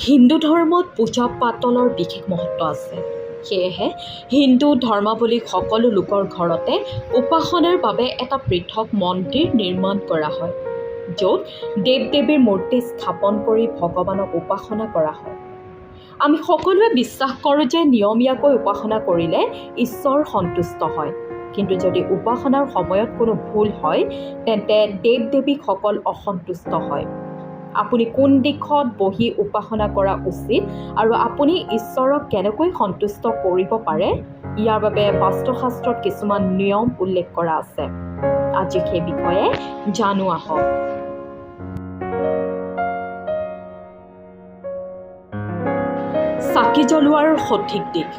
হিন্দু ধৰ্মত পূজা পাতলৰ বিশেষ মহত্ব আছে। সেয়েহে হিন্দু ধৰ্মাৱলী সকলো লোকৰ ঘৰতে উপাসনাৰ বাবে এটা পৃথক মন্দিৰ নিৰ্মাণ কৰা হয়, য'ত দেৱ দেৱীৰ মূৰ্তি স্থাপন কৰি ভগৱানক উপাসনা কৰা হয়। আমি সকলোৱে বিশ্বাস কৰোঁ যে নিয়মীয়াকৈ উপাসনা কৰিলে ঈশ্বৰ সন্তুষ্ট হয়, কিন্তু যদি উপাসনাৰ সময়ত কোনো ভুল হয় তেন্তে দেৱ দেৱীসকল অসন্তুষ্ট হয়। আপুনি কোন দিশত বহি উপাসনা কৰা উচিত আৰু আপুনি ঈশ্বৰক কেনেকৈ সন্তুষ্ট কৰিব পাৰে, ইয়াৰ বাবে বাস্তুশাস্ত্ৰত কিছুমান নিয়ম উল্লেখ কৰা আছে। আজি সেই বিষয়ে জানো আহক। চাকি জ্বলোৱাৰ সঠিক দিশ।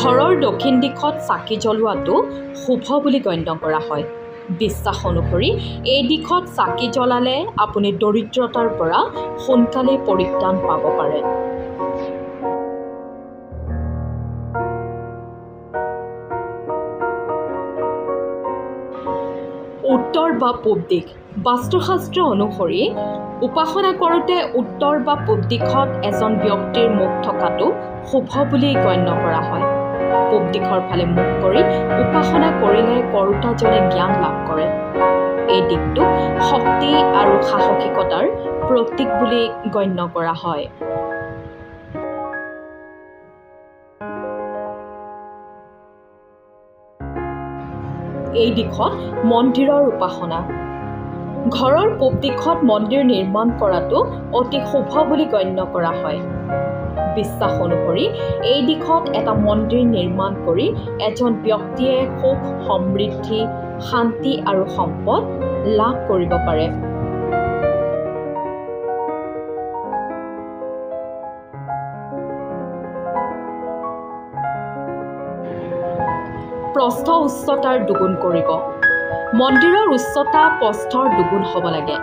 ঘৰৰ দক্ষিণ দিশত চাকি জ্বলোৱাটো শুভ বুলি গণ্য কৰা হয়। বিশ্বাস অনুসৰি এই দিশত চাকি জ্বলালে আপুনি দৰিদ্ৰতাৰ পৰা সোনকালে পৰিত্ৰাণ পাব পাৰে। উত্তৰ বা পূব দিশ। বাস্তুশাস্ত্ৰ অনুসৰি উপাসনা কৰোঁতে উত্তৰ বা পূব দিশত এজন ব্যক্তিৰ মুখ থকাটো শুভ বুলি গণ্য কৰা হয়। পূব দিশৰ ফালে মুখ কৰি উপাসনা কৰিলে কৰোঁতাজনে জ্ঞান লাভ কৰে। এই দিশটোক শক্তি আৰু সাহসিকতাৰ প্ৰতীক বুলি গণ্য কৰা হয়। এই দিশত মন্দিৰৰ উপাসনা। ঘৰৰ পূব দিশত মন্দিৰ নিৰ্মাণ কৰাটো অতি শুভ বুলি গণ্য কৰা হয়। বিশ্বাস অনুসৰি এই দিশত এটা মন্দিৰ নিৰ্মাণ কৰি এজন ব্যক্তিয়ে সুখ, সমৃদ্ধি, শান্তি আৰু সম্পদ লাভ কৰিব পাৰে। প্ৰস্থ উচ্চতাৰ দুগুণ কৰিব। মন্দিৰৰ উচ্চতা প্ৰস্থৰ দুগুণ হ'ব লাগে।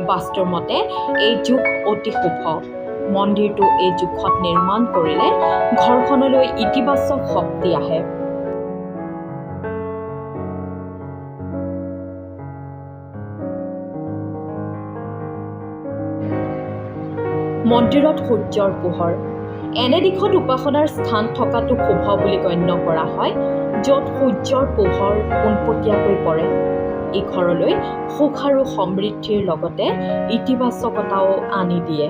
বাস্তুৰ মতে এই যুগ অতি শুভ। মন্দিৰটো এই যুগত নিৰ্মাণ কৰিলে ঘৰখনলৈ ইতিবাচক শক্তি আহে। মন্দিৰত সূৰ্যৰ পোহৰ। এনে দিশত উপাসনাৰ স্থান থকাটো শুভ বুলি গণ্য কৰা হয়, য'ত সূৰ্যৰ পোহৰ পোনপটীয়াকৈ পৰে। ই ঘৰলৈ সুখ আৰু সমৃদ্ধিৰ লগতে ইতিবাচকতাও আনি দিয়ে।